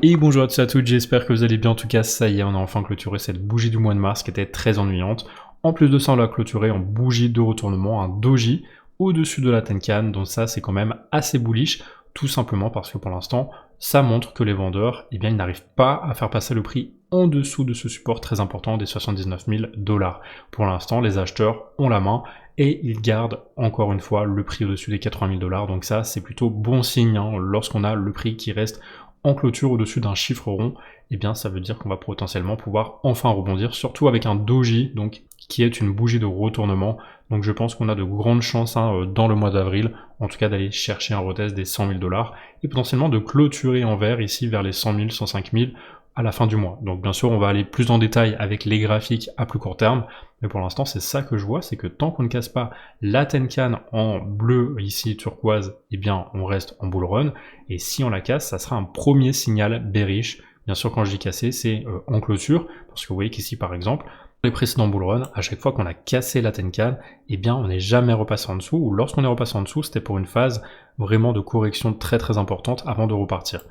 Et bonjour à tous et à toutes, j'espère que vous allez bien. En tout cas, ça y est, on a enfin clôturé cette bougie du mois de mars qui était très ennuyante. En plus de ça, on l'a clôturé en bougie de retournement, un doji au-dessus de la Tenkan, donc ça c'est quand même assez bullish, tout simplement parce que pour l'instant, ça montre que les vendeurs, eh bien, ils n'arrivent pas à faire passer le prix en dessous de ce support très important des 79 000 $. Pour l'instant, les acheteurs ont la main et ils gardent encore une fois le prix au-dessus des 80 000 $, donc ça c'est plutôt bon signe hein, lorsqu'on a le prix qui reste en clôture au-dessus d'un chiffre rond, eh bien ça veut dire qu'on va potentiellement pouvoir enfin rebondir, surtout avec un doji, donc qui est une bougie de retournement. Donc je pense qu'on a de grandes chances hein, dans le mois d'avril, en tout cas d'aller chercher un retest des 100 000 $ et potentiellement de clôturer en vert ici vers les 100 000, 105 000 à la fin du mois. Donc bien sûr on va aller plus en détail avec les graphiques à plus court terme, mais pour l'instant c'est ça que je vois, c'est que tant qu'on ne casse pas la Tenkan en bleu ici turquoise, eh bien on reste en bull run, et si on la casse, ça sera un premier signal bearish. Bien sûr quand je dis casser, c'est en clôture, parce que vous voyez qu'ici par exemple, les précédents bull run, à chaque fois qu'on a cassé la Tenkan, eh bien on n'est jamais repassé en dessous, ou lorsqu'on est repassé en dessous, c'était pour une phase vraiment de correction très importante avant de repartir.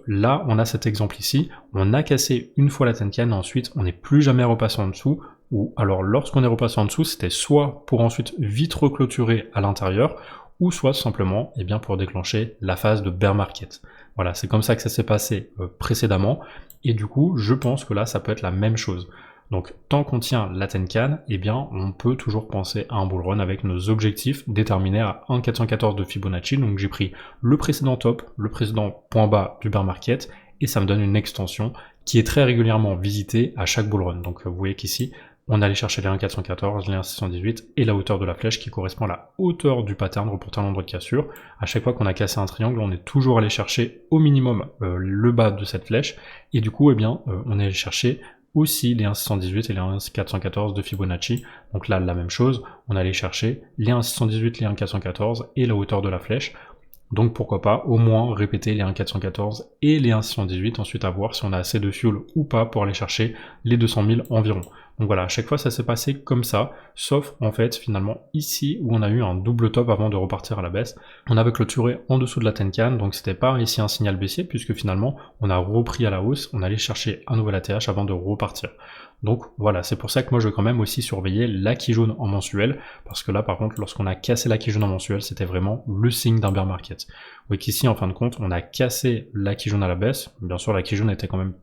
Là, on a cet exemple ici, on a cassé une fois la Tenkan, et ensuite on n'est plus jamais repassé en dessous, ou alors lorsqu'on est repassé en dessous, c'était soit pour ensuite vite reclôturer à l'intérieur, ou soit simplement eh bien, pour déclencher la phase de bear market. Voilà, c'est comme ça que ça s'est passé précédemment, et du coup, je pense que là, ça peut être la même chose. Donc, tant qu'on tient la Tenkan, eh bien, on peut toujours penser à un bull run avec nos objectifs déterminés à 1,414 de Fibonacci. Donc, j'ai pris le précédent top, le précédent point bas du bear market, et ça me donne une extension qui est très régulièrement visitée à chaque bull run. Donc, vous voyez qu'ici, on allait chercher les 1,414, les 1,618 et la hauteur de la flèche qui correspond à la hauteur du pattern reportant l'endroit de cassure. À chaque fois qu'on a cassé un triangle, on est toujours allé chercher au minimum le bas de cette flèche, et du coup, eh bien, on est allé chercher aussi les 1,618 et les 1,414 de Fibonacci. Donc là, la même chose, on allait chercher les 1,618, les 1,414 et la hauteur de la flèche. Donc pourquoi pas au moins répéter les 1,414 et les 1,618, ensuite à voir si on a assez de fuel ou pas pour aller chercher les 200 000 environ. Donc voilà, à chaque fois ça s'est passé comme ça, sauf en fait finalement ici où on a eu un double top avant de repartir à la baisse. On avait clôturé en dessous de la Tenkan, donc c'était pas ici un signal baissier puisque finalement on a repris à la hausse, on allait chercher un nouvel ATH avant de repartir. Donc voilà, c'est pour ça que moi je vais quand même aussi surveiller l'acquis jaune en mensuel, parce que là par contre lorsqu'on a cassé l'acquis jaune en mensuel, c'était vraiment le signe d'un bear market. Vous voyez qu'ici en fin de compte, on a cassé l'acquis jaune à la baisse, bien sûr l'acquis jaune était quand même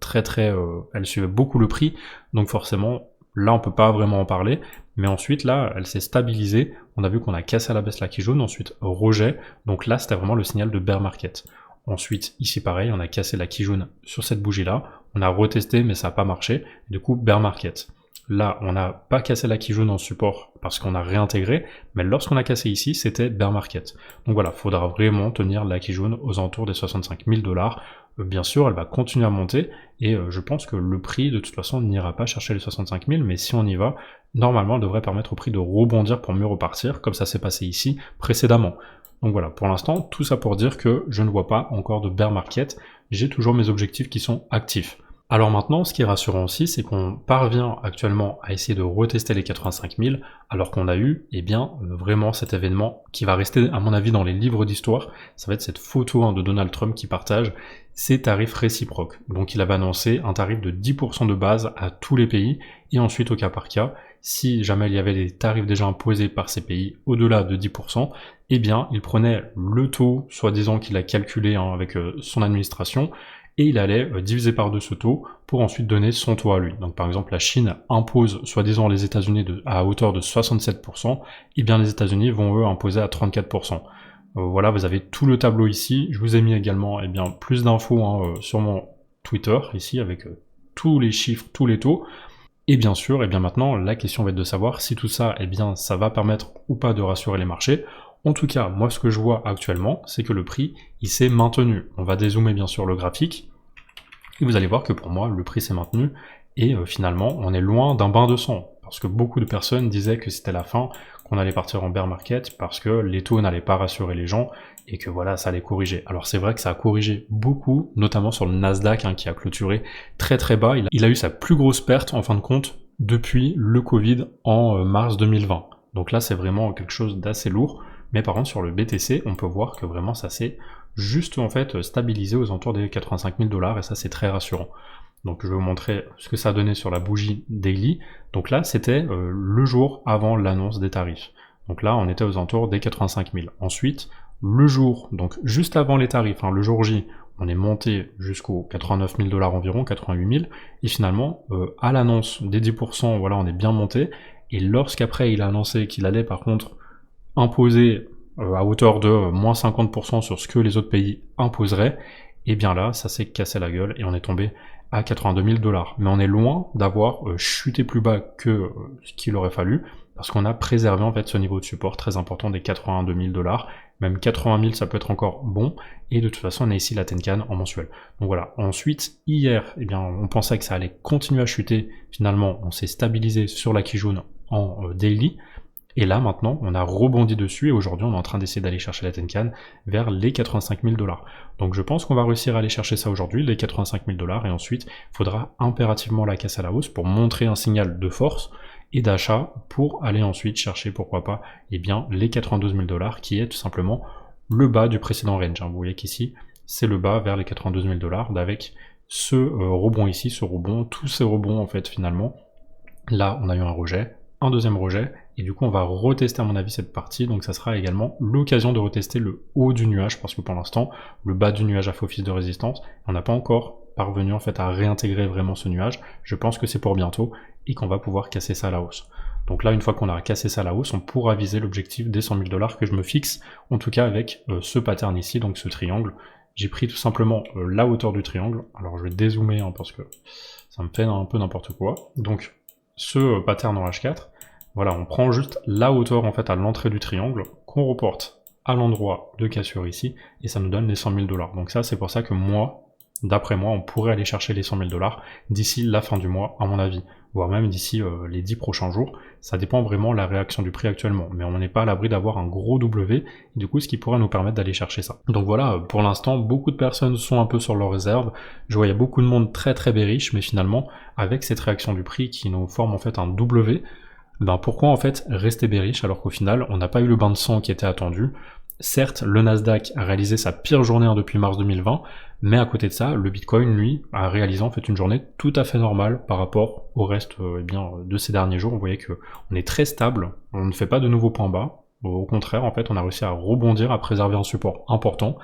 elle suivait beaucoup le prix, donc forcément là on peut pas vraiment en parler, mais ensuite là elle s'est stabilisée, on a vu qu'on a cassé à la baisse l'acquis jaune, ensuite rejet, donc là c'était vraiment le signal de bear market. Ensuite, ici pareil, on a cassé l'acquis jaune sur cette bougie-là, on a retesté mais ça n'a pas marché, du coup bear market. Là, on n'a pas cassé l'acquis jaune en support parce qu'on a réintégré, mais lorsqu'on a cassé ici, c'était bear market. Donc voilà, il faudra vraiment tenir l'acquis jaune aux alentours des 65 000 $. Bien sûr, elle va continuer à monter, et je pense que le prix, de toute façon, n'ira pas chercher les 65 000, mais si on y va, normalement, elle devrait permettre au prix de rebondir pour mieux repartir, comme ça s'est passé ici précédemment. Donc voilà, pour l'instant, tout ça pour dire que je ne vois pas encore de bear market, j'ai toujours mes objectifs qui sont actifs. Alors maintenant, ce qui est rassurant aussi, c'est qu'on parvient actuellement à essayer de retester les 85 000, alors qu'on a eu, eh bien, vraiment cet événement qui va rester, à mon avis, dans les livres d'histoire. Ça va être cette photo de Donald Trump qui partage ses tarifs réciproques. Donc il avait annoncé un tarif de 10% de base à tous les pays, et ensuite au cas par cas, si jamais il y avait des tarifs déjà imposés par ces pays au-delà de 10%, eh bien, il prenait le taux, soi-disant qu'il a calculé avec son administration, et il allait diviser par deux ce taux pour ensuite donner son taux à lui. Donc par exemple la Chine impose soi-disant les États-Unis à hauteur de 67%, et bien les États-Unis vont eux imposer à 34%. Voilà, vous avez tout le tableau ici. Je vous ai mis également plus d'infos sur mon Twitter ici avec tous les chiffres, tous les taux. Et bien sûr, maintenant la question va être de savoir si tout ça, ça va permettre ou pas de rassurer les marchés. En tout cas, moi ce que je vois actuellement, c'est que le prix, il s'est maintenu. On va dézoomer bien sûr le graphique, et vous allez voir que pour moi, le prix s'est maintenu, et finalement, on est loin d'un bain de sang. Parce que beaucoup de personnes disaient que c'était la fin, qu'on allait partir en bear market, parce que les taux n'allaient pas rassurer les gens, et que voilà, ça allait corriger. Alors c'est vrai que ça a corrigé beaucoup, notamment sur le Nasdaq, qui a clôturé très bas. Il a eu sa plus grosse perte, en fin de compte, depuis le Covid en mars 2020. Donc là, c'est vraiment quelque chose d'assez lourd. Mais par contre, sur le BTC, on peut voir que vraiment ça s'est juste en fait stabiliser aux alentours des 85 000 $, et ça c'est très rassurant. Donc je vais vous montrer ce que ça a donné sur la bougie daily. Donc là c'était le jour avant l'annonce des tarifs. Donc là on était aux alentours des 85 000. Ensuite, le jour, donc juste avant les tarifs, le jour J, on est monté jusqu'aux 89 000 $ environ, 88 000, et finalement, à l'annonce des 10%, voilà, on est bien monté, et lorsqu'après il a annoncé qu'il allait par contre imposer à hauteur de moins 50% sur ce que les autres pays imposeraient, et bien là, ça s'est cassé la gueule, et on est tombé à 82 000 $. Mais on est loin d'avoir chuté plus bas que ce qu'il aurait fallu, parce qu'on a préservé en fait ce niveau de support très important des 82 000 $, même 80 000 ça peut être encore bon, et de toute façon on a ici la Tenkan en mensuel. Donc voilà, ensuite hier, eh bien, on pensait que ça allait continuer à chuter, finalement on s'est stabilisé sur la Kijun en daily, et là maintenant on a rebondi dessus, et aujourd'hui on est en train d'essayer d'aller chercher la Tenkan vers les 85 000 $. Donc je pense qu'on va réussir à aller chercher ça aujourd'hui, les 85 000 $, et ensuite il faudra impérativement la casse à la hausse pour montrer un signal de force et d'achat pour aller ensuite chercher, pourquoi pas, eh bien, les 92 000 $, qui est tout simplement le bas du précédent range. Vous voyez qu'ici, c'est le bas vers les 92 000 $, avec ce rebond ici, ce rebond, tous ces rebonds en fait finalement. Là, on a eu un rejet, un deuxième rejet, et du coup on va retester à mon avis cette partie, donc ça sera également l'occasion de retester le haut du nuage, parce que pour l'instant, le bas du nuage a fait office de résistance, on n'a pas encore parvenu en fait à réintégrer vraiment ce nuage. Je pense que c'est pour bientôt, et qu'on va pouvoir casser ça à la hausse. Donc là, une fois qu'on a cassé ça à la hausse, on pourra viser l'objectif des 100 000 $ que je me fixe, en tout cas avec ce pattern ici, donc ce triangle. J'ai pris tout simplement la hauteur du triangle, alors je vais dézoomer parce que ça me fait un peu n'importe quoi. Donc ce pattern en H4, voilà, on prend juste la hauteur en fait à l'entrée du triangle, qu'on reporte à l'endroit de cassure ici, et ça nous donne les 100 000 $. Donc ça, c'est pour ça que moi, d'après moi, on pourrait aller chercher les 100 000 $ d'ici la fin du mois, à mon avis, voire même d'ici les 10 prochains jours. Ça dépend vraiment de la réaction du prix actuellement, mais on n'est pas à l'abri d'avoir un gros W, et du coup ce qui pourrait nous permettre d'aller chercher ça. Donc voilà, pour l'instant, beaucoup de personnes sont un peu sur leur réserve. Je voyais beaucoup de monde très très bearish, mais finalement, avec cette réaction du prix qui nous forme en fait un W, ben pourquoi en fait rester bearish alors qu'au final, on n'a pas eu le bain de sang qui était attendu. Certes, le Nasdaq a réalisé sa pire journée depuis mars 2020, mais à côté de ça, le Bitcoin, lui, a réalisé en fait une journée tout à fait normale par rapport au reste de ces derniers jours. Vous voyez que on est très stable, on ne fait pas de nouveaux points bas. Au contraire, en fait, on a réussi à rebondir, à préserver un support important.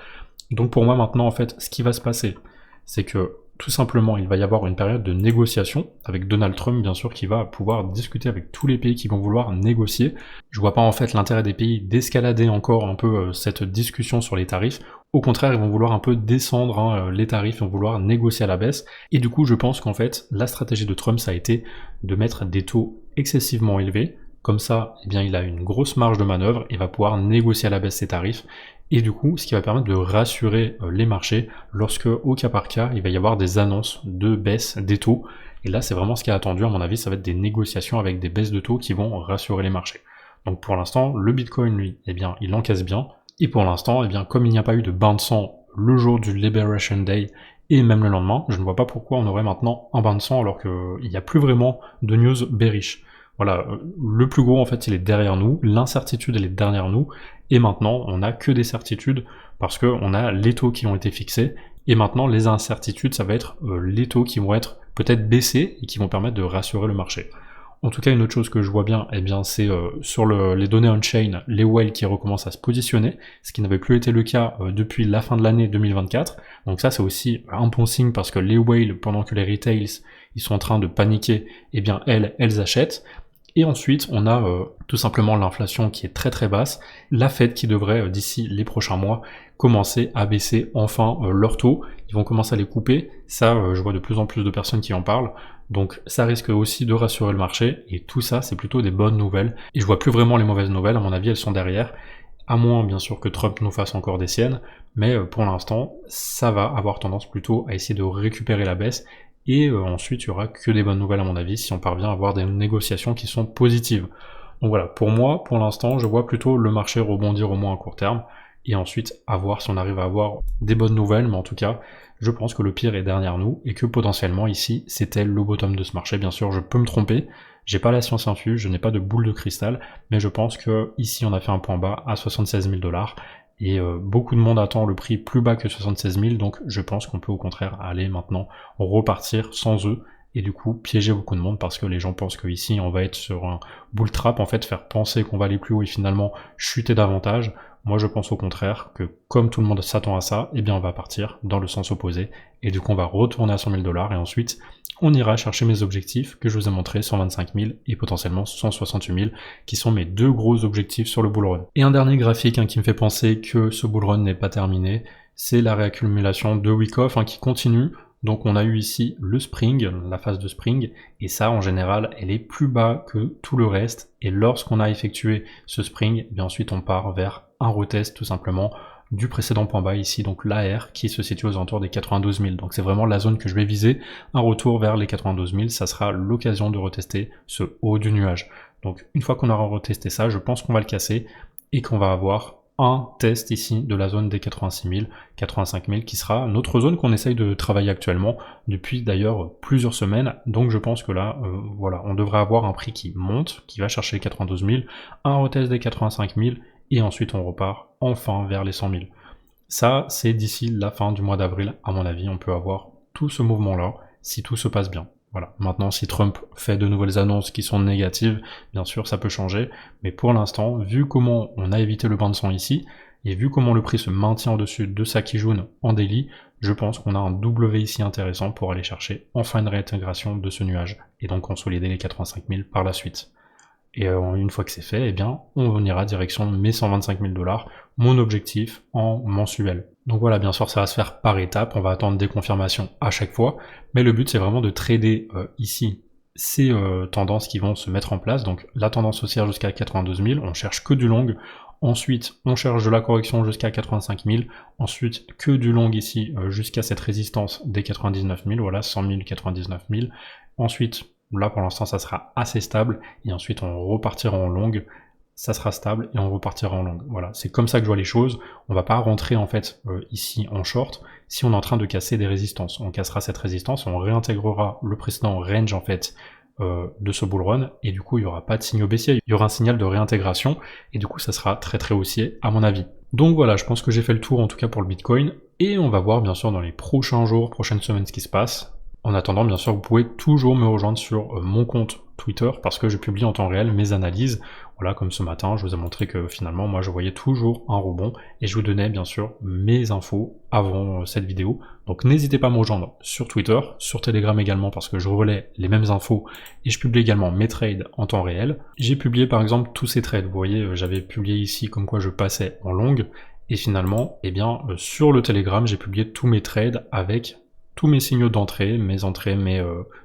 Donc pour moi maintenant, en fait, ce qui va se passer, c'est que tout simplement, il va y avoir une période de négociation avec Donald Trump, bien sûr, qui va pouvoir discuter avec tous les pays qui vont vouloir négocier. Je vois pas en fait l'intérêt des pays d'escalader encore un peu cette discussion sur les tarifs. Au contraire, ils vont vouloir un peu descendre les tarifs, ils vont vouloir négocier à la baisse. Et du coup, je pense qu'en fait, la stratégie de Trump, ça a été de mettre des taux excessivement élevés. Comme ça, eh bien, il a une grosse marge de manœuvre et va pouvoir négocier à la baisse ses tarifs. Et du coup, ce qui va permettre de rassurer les marchés lorsque, au cas par cas, il va y avoir des annonces de baisse des taux. Et là, c'est vraiment ce qui est attendu, à mon avis, ça va être des négociations avec des baisses de taux qui vont rassurer les marchés. Donc pour l'instant, le Bitcoin, lui, eh bien, il encaisse bien. Et pour l'instant, eh bien, comme il n'y a pas eu de bain de sang le jour du Liberation Day et même le lendemain, je ne vois pas pourquoi on aurait maintenant un bain de sang alors qu'il n'y a plus vraiment de news bearish. Voilà, le plus gros en fait il est derrière nous, l'incertitude elle est derrière nous, et maintenant on n'a que des certitudes parce qu'on a les taux qui ont été fixés, et maintenant les incertitudes ça va être les taux qui vont être peut-être baissés et qui vont permettre de rassurer le marché. En tout cas, une autre chose que je vois bien, eh bien, c'est sur les données on-chain, les whales qui recommencent à se positionner, ce qui n'avait plus été le cas depuis la fin de l'année 2024. Donc ça, c'est aussi un bon signe parce que les whales, pendant que les retails, ils sont en train de paniquer, eh bien, elles achètent. Et ensuite, on a tout simplement l'inflation qui est très très basse, la Fed qui devrait, d'ici les prochains mois, commencer à baisser enfin leurs taux. Ils vont commencer à les couper. Ça, je vois de plus en plus de personnes qui en parlent. Donc ça risque aussi de rassurer le marché, et tout ça, c'est plutôt des bonnes nouvelles. Et je vois plus vraiment les mauvaises nouvelles, à mon avis, elles sont derrière. À moins, bien sûr, que Trump nous fasse encore des siennes. Mais pour l'instant, ça va avoir tendance plutôt à essayer de récupérer la baisse. Et ensuite, il y aura que des bonnes nouvelles à mon avis, si on parvient à avoir des négociations qui sont positives. Donc voilà, pour moi, pour l'instant, je vois plutôt le marché rebondir au moins à court terme, et ensuite à voir si on arrive à avoir des bonnes nouvelles, mais en tout cas, je pense que le pire est derrière nous, et que potentiellement ici, c'était le bottom de ce marché. Bien sûr, je peux me tromper, j'ai pas la science infuse, je n'ai pas de boule de cristal, mais je pense que ici on a fait un point bas à 76 000 $, et beaucoup de monde attend le prix plus bas que 76 000, donc je pense qu'on peut au contraire aller maintenant repartir sans eux, et du coup piéger beaucoup de monde parce que les gens pensent qu'ici on va être sur un bull trap, en fait faire penser qu'on va aller plus haut et finalement chuter davantage. Moi je pense au contraire que comme tout le monde s'attend à ça, eh bien on va partir dans le sens opposé, et du coup on va retourner à 100 000 $, et ensuite on ira chercher mes objectifs que je vous ai montrés, 125 000 et potentiellement 168 000, qui sont mes deux gros objectifs sur le bull run. Et un dernier graphique qui me fait penser que ce bull run n'est pas terminé, c'est la réaccumulation de week-off qui continue. Donc on a eu ici le spring, la phase de spring, et ça en général elle est plus bas que tout le reste, et lorsqu'on a effectué ce spring, bien ensuite on part vers un retest tout simplement du précédent point bas ici, donc l'AR qui se situe aux alentours des 92 000. Donc c'est vraiment la zone que je vais viser, un retour vers les 92 000, ça sera l'occasion de retester ce haut du nuage. Donc une fois qu'on aura retesté ça, je pense qu'on va le casser et qu'on va avoir un test ici de la zone des 86 000, 85 000 qui sera notre zone qu'on essaye de travailler actuellement depuis d'ailleurs plusieurs semaines. Donc je pense que là, voilà, on devrait avoir un prix qui monte, qui va chercher les 92 000, un retest des 85 000 et ensuite on repart enfin vers les 100 000. Ça, c'est d'ici la fin du mois d'avril, à mon avis, on peut avoir tout ce mouvement-là si tout se passe bien. Voilà. Maintenant, si Trump fait de nouvelles annonces qui sont négatives, bien sûr, ça peut changer. Mais pour l'instant, vu comment on a évité le bain de sang ici, et vu comment le prix se maintient au-dessus de sa Kijun en daily, je pense qu'on a un W ici intéressant pour aller chercher enfin une réintégration de ce nuage, et donc consolider les 85 000 par la suite. Et une fois que c'est fait, eh bien, on ira direction mes 125 000 $, mon objectif en mensuel. Donc voilà, bien sûr, ça va se faire par étapes, on va attendre des confirmations à chaque fois, mais le but c'est vraiment de trader ici ces tendances qui vont se mettre en place. Donc la tendance haussière jusqu'à 92 000, on cherche que du long. Ensuite, on cherche de la correction jusqu'à 85 000. Ensuite, que du long ici jusqu'à cette résistance des 99 000, voilà, 100 000, 99 000. Ensuite, là pour l'instant ça sera assez stable, et ensuite on repartira en longue, ça sera stable et on repartira en longue. Voilà, c'est comme ça que je vois les choses. On va pas rentrer en fait ici en short si on est en train de casser des résistances. On cassera cette résistance, on réintégrera le précédent range en fait de ce bull run, et du coup il n'y aura pas de signaux baissier, il y aura un signal de réintégration, et du coup ça sera très très haussier à mon avis. Donc voilà, je pense que j'ai fait le tour en tout cas pour le Bitcoin, et on va voir bien sûr dans les prochains jours, prochaines semaines ce qui se passe. En attendant, bien sûr, vous pouvez toujours me rejoindre sur mon compte Twitter parce que je publie en temps réel mes analyses. Voilà, comme ce matin, je vous ai montré que finalement, moi, je voyais toujours un rebond et je vous donnais, bien sûr, mes infos avant cette vidéo. Donc, n'hésitez pas à me rejoindre sur Twitter, sur Telegram également parce que je relais les mêmes infos et je publie également mes trades en temps réel. J'ai publié, par exemple, tous ces trades. Vous voyez, j'avais publié ici comme quoi je passais en longue et finalement, eh bien, sur le Telegram, j'ai publié tous mes trades avec tous mes signaux d'entrée, mes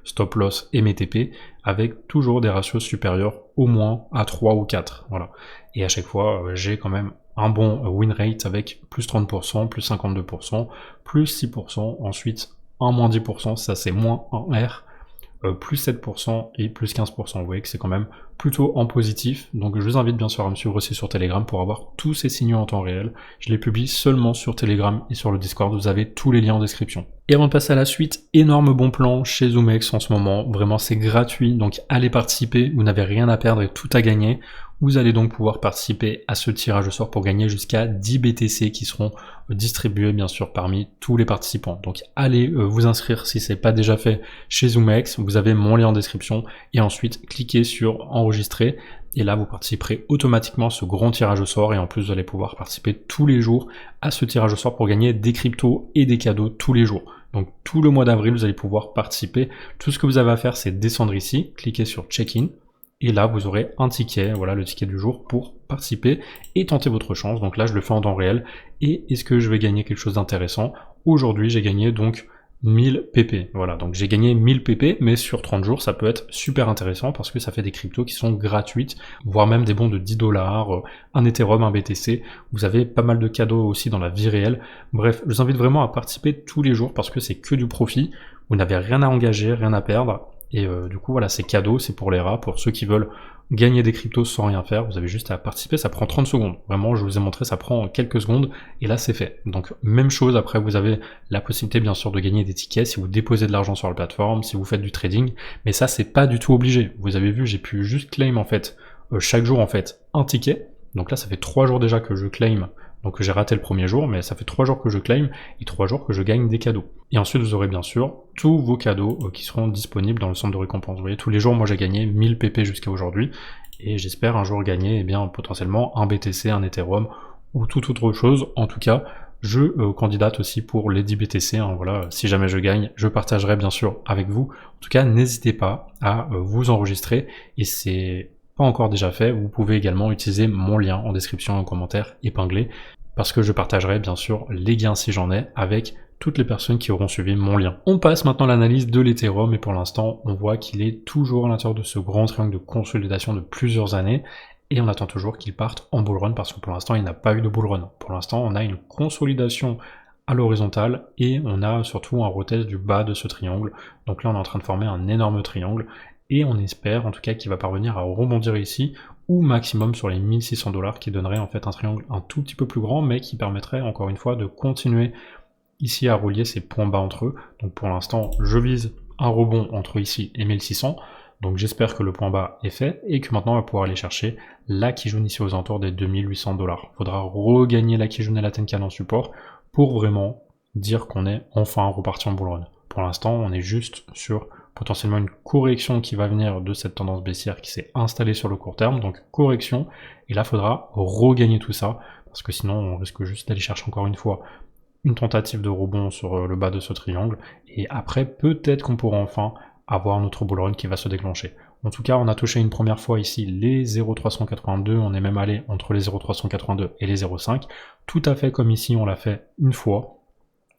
stop loss et mes TP, avec toujours des ratios supérieurs au moins à 3 ou 4. Voilà. Et à chaque fois, j'ai quand même un bon win rate avec plus 30%, plus 52%, plus 6%, ensuite un moins 10%, ça c'est moins 1 R, plus 7% et plus 15%. Vous voyez que c'est quand même plutôt en positif. Donc je vous invite bien sûr à me suivre aussi sur Telegram pour avoir tous ces signaux en temps réel. Je les publie seulement sur Telegram et sur le Discord, vous avez tous les liens en description. Et avant de passer à la suite, énorme bon plan chez ZoomX en ce moment, vraiment c'est gratuit, donc allez participer, vous n'avez rien à perdre et tout à gagner. Vous allez donc pouvoir participer à ce tirage au sort pour gagner jusqu'à 10 BTC qui seront distribués bien sûr parmi tous les participants. Donc allez vous inscrire si c'est pas déjà fait chez ZoomX, vous avez mon lien en description et ensuite cliquez sur enregistrer et là vous participerez automatiquement à ce grand tirage au sort et en plus vous allez pouvoir participer tous les jours à ce tirage au sort pour gagner des cryptos et des cadeaux tous les jours. Donc tout le mois d'avril vous allez pouvoir participer. Tout ce que vous avez à faire c'est descendre ici, cliquer sur check-in. Et là, vous aurez un ticket, voilà le ticket du jour pour participer et tenter votre chance. Donc là, je le fais en temps réel. Et est-ce que je vais gagner quelque chose d'intéressant? Aujourd'hui, j'ai gagné donc 1000 pp. Voilà, donc j'ai gagné 1000 pp, mais sur 30 jours, ça peut être super intéressant parce que ça fait des cryptos qui sont gratuites, voire même des bons de 10 $, un Ethereum, un BTC. Vous avez pas mal de cadeaux aussi dans la vie réelle. Bref, je vous invite vraiment à participer tous les jours parce que c'est que du profit. Vous n'avez rien à engager, rien à perdre. Et du coup, voilà, c'est cadeau, c'est pour les rats, pour ceux qui veulent gagner des cryptos sans rien faire, vous avez juste à participer, ça prend 30 secondes. Vraiment, je vous ai montré, ça prend quelques secondes, et là, c'est fait. Donc, même chose, après, vous avez la possibilité, bien sûr, de gagner des tickets si vous déposez de l'argent sur la plateforme, si vous faites du trading, mais ça, c'est pas du tout obligé. Vous avez vu, j'ai pu juste claim, en fait, chaque jour, en fait, un ticket. Donc là, ça fait 3 jours déjà que je claim Donc j'ai raté le premier jour, mais ça fait 3 jours que je claim et 3 jours que je gagne des cadeaux. Et ensuite vous aurez bien sûr tous vos cadeaux qui seront disponibles dans le centre de récompense. Vous voyez, tous les jours moi j'ai gagné 1000 PP jusqu'à aujourd'hui, et j'espère un jour gagner potentiellement un BTC, un Ethereum ou toute autre chose. En tout cas, je candidate aussi pour les 10 BTC, voilà, si jamais je gagne, je partagerai bien sûr avec vous. En tout cas, n'hésitez pas à vous enregistrer, et c'est pas encore déjà fait, vous pouvez également utiliser mon lien en description et en commentaire épinglé, parce que je partagerai bien sûr les gains si j'en ai avec toutes les personnes qui auront suivi mon lien. On passe maintenant à l'analyse de l'Ethereum, et pour l'instant on voit qu'il est toujours à l'intérieur de ce grand triangle de consolidation de plusieurs années, et on attend toujours qu'il parte en bull run, parce que pour l'instant il n'a pas eu de bull run. Pour l'instant on a une consolidation à l'horizontale, et on a surtout un retest du bas de ce triangle. Donc là on est en train de former un énorme triangle, et on espère en tout cas qu'il va parvenir à rebondir ici, ou maximum sur les 1600 $, qui donnerait en fait un triangle un tout petit peu plus grand, mais qui permettrait encore une fois de continuer ici à relier ces points bas entre eux. Donc pour l'instant je vise un rebond entre ici et 1600, donc j'espère que le point bas est fait, et que maintenant on va pouvoir aller chercher la Kijun ici aux alentours des 2800 $. Faudra regagner la Kijun et la Tenkan en support pour vraiment dire qu'on est enfin reparti en bull run. Pour l'instant on est juste sur potentiellement une correction qui va venir de cette tendance baissière qui s'est installée sur le court terme, donc correction, et là il faudra regagner tout ça, parce que sinon on risque juste d'aller chercher encore une fois une tentative de rebond sur le bas de ce triangle, et après peut-être qu'on pourra enfin avoir notre bull run qui va se déclencher. En tout cas on a touché une première fois ici les 0,382, on est même allé entre les 0,382 et les 0,5, tout à fait comme ici on l'a fait une fois.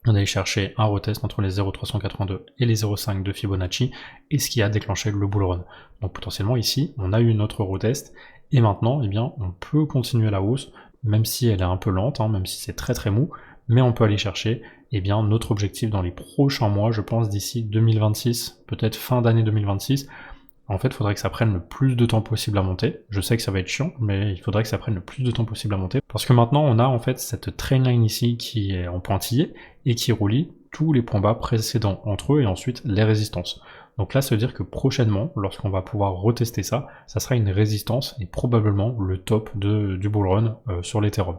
On allait chercher un retest entre les 0,382 et les 0,5 de Fibonacci, et ce qui a déclenché le bull run. Donc potentiellement ici, on a eu notre retest, et maintenant, eh bien, on peut continuer la hausse, même si elle est un peu lente, même si c'est très très mou, mais on peut aller chercher eh bien, notre objectif dans les prochains mois, je pense d'ici 2026, peut-être fin d'année 2026. En fait, il faudrait que ça prenne le plus de temps possible à monter. Je sais que ça va être chiant, mais il faudrait que ça prenne le plus de temps possible à monter. Parce que maintenant, on a en fait cette trendline ici qui est en pointillé et qui relie tous les points bas précédents entre eux et ensuite les résistances. Donc là, ça veut dire que prochainement, lorsqu'on va pouvoir retester ça, ça sera une résistance et probablement le top du bull run sur l'Ethereum.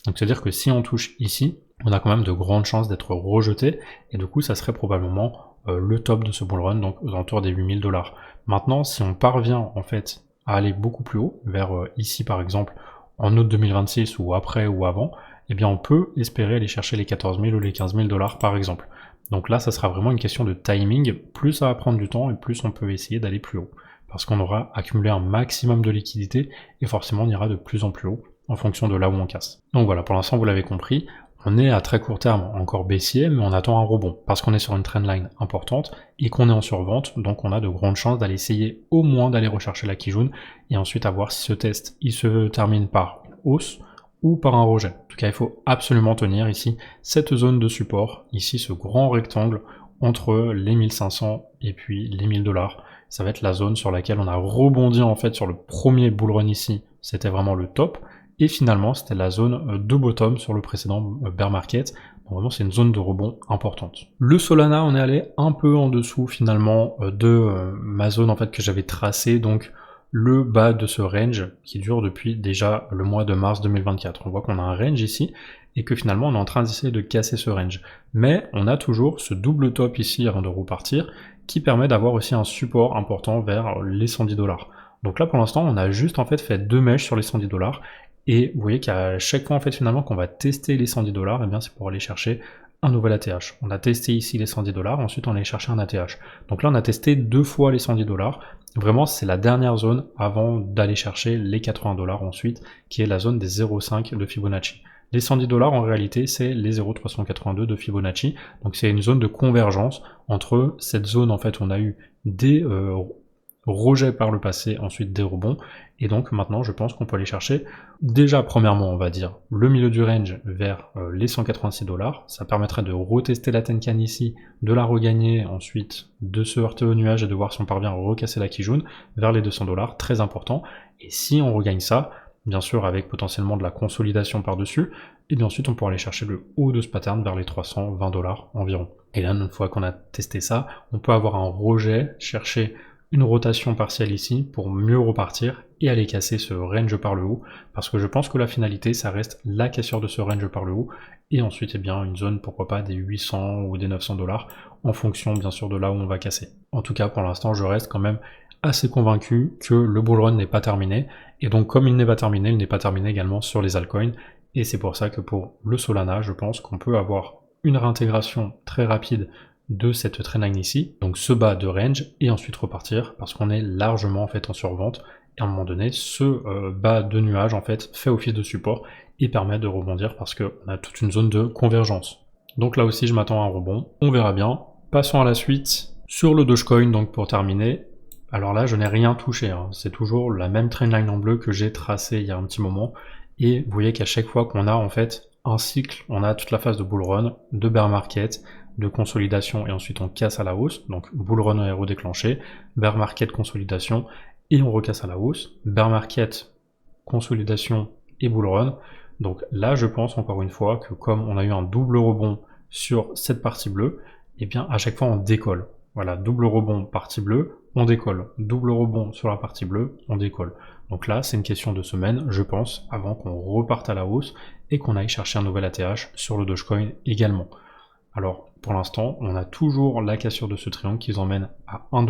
Donc c'est-à-dire que si on touche ici, on a quand même de grandes chances d'être rejeté, et du coup ça serait probablement le top de ce bull run, donc aux alentours des 8000 $. Maintenant, si on parvient en fait à aller beaucoup plus haut, vers ici par exemple, en août 2026 ou après ou avant, eh bien on peut espérer aller chercher les 14 000 ou les 15 000 $ par exemple. Donc là, ça sera vraiment une question de timing, plus ça va prendre du temps et plus on peut essayer d'aller plus haut. Parce qu'on aura accumulé un maximum de liquidité et forcément on ira de plus en plus haut en fonction de là où on casse. Donc voilà, pour l'instant vous l'avez compris, on est à très court terme encore baissier, mais on attend un rebond, parce qu'on est sur une trendline importante, et qu'on est en survente, donc on a de grandes chances d'aller essayer au moins d'aller rechercher la Kijun, et ensuite à voir si ce test il se termine par une hausse, ou par un rejet. En tout cas, il faut absolument tenir ici cette zone de support, ici ce grand rectangle, entre les 1500 et puis les 1000 $. Ça va être la zone sur laquelle on a rebondi en fait sur le premier bull run ici, c'était vraiment le top, et finalement c'était la zone de bottom sur le précédent bear market. Donc vraiment c'est une zone de rebond importante. Le Solana, on est allé un peu en dessous finalement de ma zone en fait que j'avais tracée, donc le bas de ce range qui dure depuis déjà le mois de mars 2024. On voit qu'on a un range ici et que finalement on est en train d'essayer de casser ce range. Mais on a toujours ce double top ici avant de repartir qui permet d'avoir aussi un support important vers les 110 $. Donc là pour l'instant on a juste en fait deux mèches sur les 110 $. Et vous voyez qu'à chaque fois en fait finalement qu'on va tester les 110 $, et bien c'est pour aller chercher un nouvel ATH. On a testé ici les 110 $, ensuite on allait chercher un ATH. Donc là on a testé 2 fois les 110 $. Vraiment c'est la dernière zone avant d'aller chercher les 80 $ ensuite, qui est la zone des 0,5 de Fibonacci. Les 110 $ en réalité c'est les 0,382 de Fibonacci. Donc c'est une zone de convergence entre cette zone en fait où on a eu des rejets par le passé, ensuite des rebonds, et donc maintenant je pense qu'on peut aller chercher déjà premièrement on va dire le milieu du range vers les 186 $, ça permettrait de retester la Tenkan ici, de la regagner, ensuite de se heurter au nuage et de voir si on parvient à recasser la Kijun vers les 200 $, très important, et si on regagne ça, bien sûr avec potentiellement de la consolidation par-dessus, et bien ensuite on pourra aller chercher le haut de ce pattern vers les 320 $ environ. Et là une fois qu'on a testé ça, on peut avoir un rejet, chercher une rotation partielle ici pour mieux repartir et aller casser ce range par le haut, parce que je pense que la finalité ça reste la cassure de ce range par le haut, et ensuite eh bien une zone pourquoi pas des 800 ou des 900 $, en fonction bien sûr de là où on va casser. En tout cas pour l'instant je reste quand même assez convaincu que le bull run n'est pas terminé, et donc comme il n'est pas terminé, il n'est pas terminé également sur les altcoins, et c'est pour ça que pour le Solana je pense qu'on peut avoir une réintégration très rapide de cette trendline ici, donc ce bas de range, et ensuite repartir, parce qu'on est largement en fait en survente, et à un moment donné, ce bas de nuage en fait fait office de support, et permet de rebondir parce qu'on a toute une zone de convergence. Donc là aussi je m'attends à un rebond, on verra bien. Passons à la suite, sur le Dogecoin, donc pour terminer, alors là je n'ai rien touché, hein. C'est toujours la même trendline en bleu que j'ai tracée il y a un petit moment, et vous voyez qu'à chaque fois qu'on a en fait un cycle, on a toute la phase de bull run, de bear market, de consolidation et ensuite on casse à la hausse, donc bull run aéro déclenché, bear market consolidation et on recasse à la hausse, bear market consolidation et bull run. Donc là je pense encore une fois que comme on a eu un double rebond sur cette partie bleue, et bien à chaque fois on décolle. Voilà, double rebond partie bleue, on décolle, double rebond sur la partie bleue, on décolle. Donc là c'est une question de semaine je pense avant qu'on reparte à la hausse et qu'on aille chercher un nouvel ATH sur le Dogecoin également. Alors pour l'instant, on a toujours la cassure de ce triangle qui nous emmène à 1 $,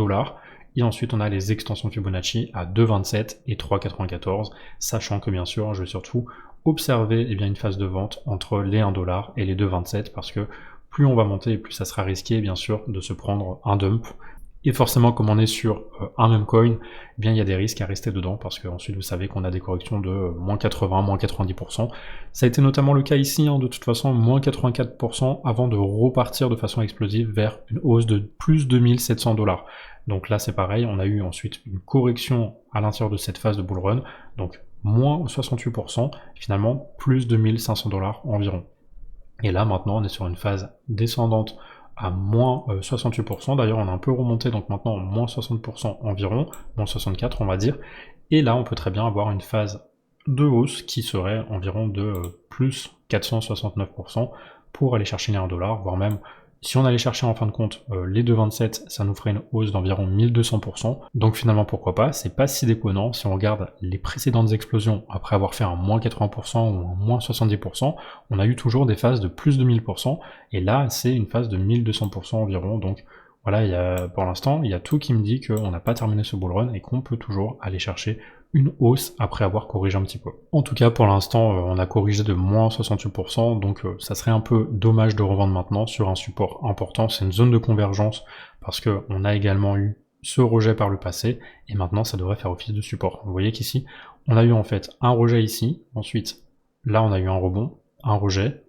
et ensuite on a les extensions Fibonacci à 2,27 et 3,94, sachant que bien sûr, je vais surtout observer une phase de vente entre les 1 $ et les 2,27, parce que plus on va monter, et plus ça sera risqué bien sûr de se prendre un dump. Et forcément, comme on est sur un même coin, eh bien il y a des risques à rester dedans, parce que ensuite vous savez qu'on a des corrections de moins 80, moins 90%. Ça a été notamment le cas ici, hein, de toute façon, moins 84% avant de repartir de façon explosive vers une hausse de plus de 1700 $. Donc là c'est pareil, on a eu ensuite une correction à l'intérieur de cette phase de bull run, donc moins 68%, finalement plus de 1500 $ environ. Et là maintenant on est sur une phase descendante à moins 68%, d'ailleurs on a un peu remonté, donc maintenant moins 60% environ, moins 64 on va dire, et là on peut très bien avoir une phase de hausse qui serait environ de plus 469% pour aller chercher les 1 $, voire même si on allait chercher en fin de compte les 2,27, ça nous ferait une hausse d'environ 1200%, donc finalement pourquoi pas, c'est pas si déconnant. Si on regarde les précédentes explosions, après avoir fait un moins 80% ou un moins 70%, on a eu toujours des phases de plus de 1000%, et là c'est une phase de 1200% environ, donc voilà, pour l'instant, il y a tout qui me dit qu'on n'a pas terminé ce bull run et qu'on peut toujours aller chercher une hausse après avoir corrigé un petit peu. En tout cas, pour l'instant, on a corrigé de moins 68%, donc ça serait un peu dommage de revendre maintenant sur un support important. C'est une zone de convergence parce qu'on a également eu ce rejet par le passé et maintenant ça devrait faire office de support. Vous voyez qu'ici, on a eu en fait un rejet ici, ensuite là on a eu un rebond, un rejet,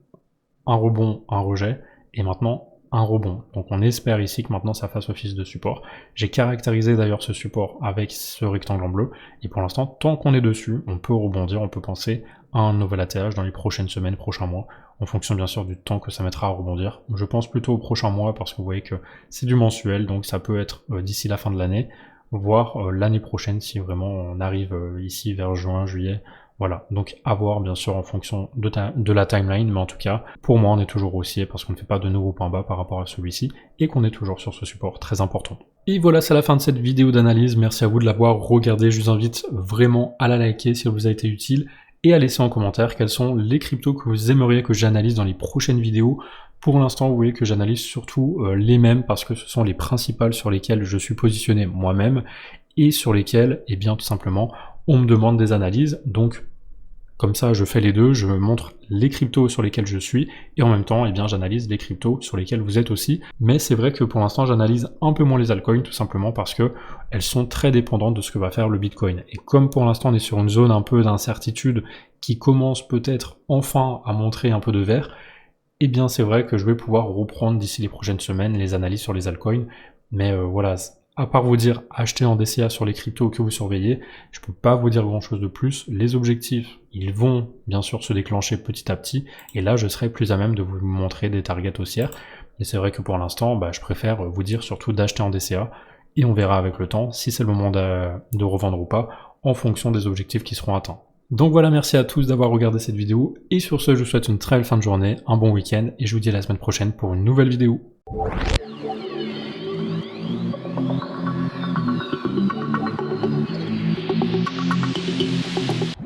un rebond, un rejet, et maintenant un rebond. Donc on espère ici que maintenant ça fasse office de support. J'ai caractérisé d'ailleurs ce support avec ce rectangle en bleu, et pour l'instant, tant qu'on est dessus, on peut rebondir, on peut penser à un nouvel ATH dans les prochaines semaines, prochains mois, en fonction bien sûr du temps que ça mettra à rebondir. Je pense plutôt au prochain mois, parce que vous voyez que c'est du mensuel, donc ça peut être d'ici la fin de l'année, voire l'année prochaine si vraiment on arrive ici vers juin, juillet. Voilà, donc à voir bien sûr en fonction de la timeline, mais en tout cas, pour moi on est toujours haussier parce qu'on ne fait pas de nouveaux points bas par rapport à celui-ci, et qu'on est toujours sur ce support très important. Et voilà, c'est la fin de cette vidéo d'analyse, merci à vous de l'avoir regardé, je vous invite vraiment à la liker si elle vous a été utile, et à laisser en commentaire quels sont les cryptos que vous aimeriez que j'analyse dans les prochaines vidéos. Pour l'instant, vous voyez que j'analyse surtout les mêmes, parce que ce sont les principales sur lesquelles je suis positionné moi-même, et sur lesquelles, eh bien tout simplement, on me demande des analyses, donc comme ça je fais les deux, je montre les cryptos sur lesquels je suis, et en même temps, eh bien j'analyse les cryptos sur lesquels vous êtes aussi, mais c'est vrai que pour l'instant j'analyse un peu moins les altcoins, tout simplement parce que elles sont très dépendantes de ce que va faire le Bitcoin, et comme pour l'instant on est sur une zone un peu d'incertitude qui commence peut-être enfin à montrer un peu de vert, eh bien c'est vrai que je vais pouvoir reprendre d'ici les prochaines semaines les analyses sur les altcoins, mais voilà, à part vous dire acheter en DCA sur les cryptos que vous surveillez, je peux pas vous dire grand chose de plus. Les objectifs, ils vont bien sûr se déclencher petit à petit, et là je serai plus à même de vous montrer des targets haussières, et c'est vrai que pour l'instant, je préfère vous dire surtout d'acheter en DCA, et on verra avec le temps si c'est le moment de revendre ou pas, en fonction des objectifs qui seront atteints. Donc voilà, merci à tous d'avoir regardé cette vidéo, et sur ce, je vous souhaite une très belle fin de journée, un bon week-end, et je vous dis à la semaine prochaine pour une nouvelle vidéo.